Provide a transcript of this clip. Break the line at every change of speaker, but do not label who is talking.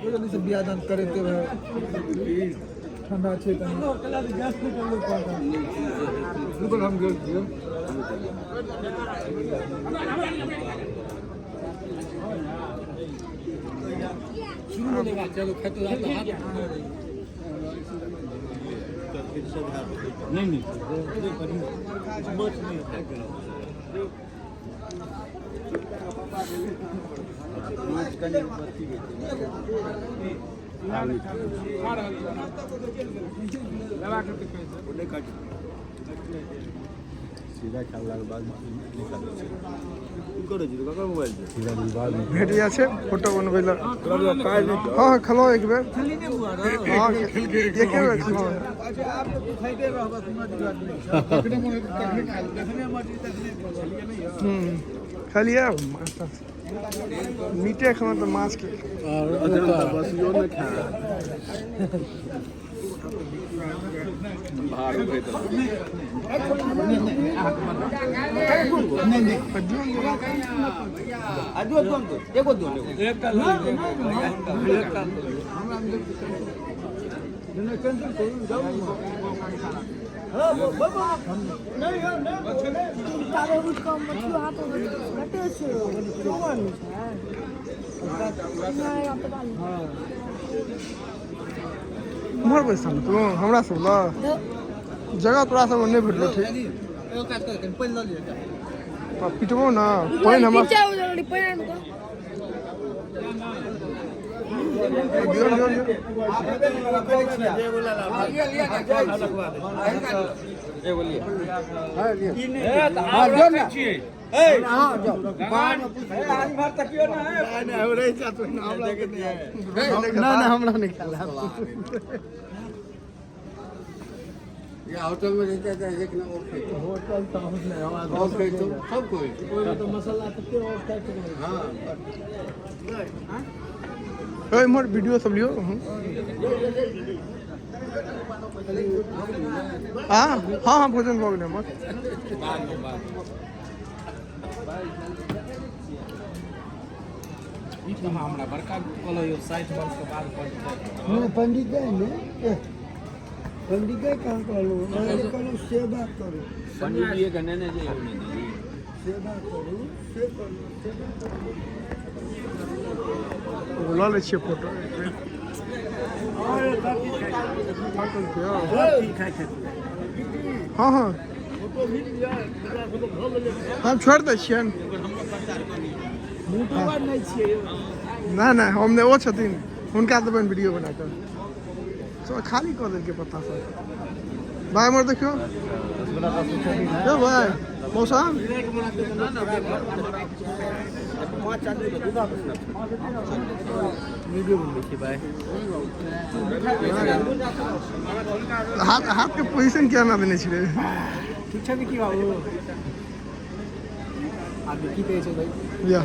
जल्दी से बियाह दान करे थे ठंडा छे बिल्कुल हम गए थे शुरू होने का चलो खतो नहीं सीधा खेलने के बाद भेट जा छै फोटो बनबै ला हां खलो एक बेर हां एक बेर खलो अच्छा आप तो खाइते रहबा सुना दिवात नहीं तखने मोने तखने खा तखने मर्जी तखने चलिए नहीं खालिए मीटे खाना तो माछ के बस यो ने खा बाहर उठे तो नहीं आजू तुम तो एगो दो एक का हमरा ने कैंसिल करू जाऊ हां बाबा नहीं तारो रुक कम मत हाथ घटे छे जोगन है नहीं आप तो हां मोर पैसा तो हमरा सब ला जगह तोरा सब नहीं भेटलो ठीक एगो काज कर के पैन ल लियो त पिटबो ना पैन हमरा पैन होटल में रहता था एक ना होटल तो और तो सब कोई तो मसाला तक और टाइप हां ओए मोर वीडियो सब लियो हां हां भोजन भोग ले मत ई तो हमरा बड़का कहलो यो 60 वर्ष के बाद पढ़ते पंडित गए ने पंडित गए कहां कहलो मैंने कहलो सेवा करो पंडित जी के नेने जे सेवा करो बोला ले छे फोटो हाँ हाँ हम छोड़ दे छियन ना ना हमने वो छथिन हुनका देबन वीडियो बना कर सब खाली कर देल के पता सब भाई मोर देखियो यो भाई मौसा वीडियो बन देखिए भाई हाथ के पोजीशन क्या ना देने छिले ठीक छै की बाबू आप देखी पे छै भाई या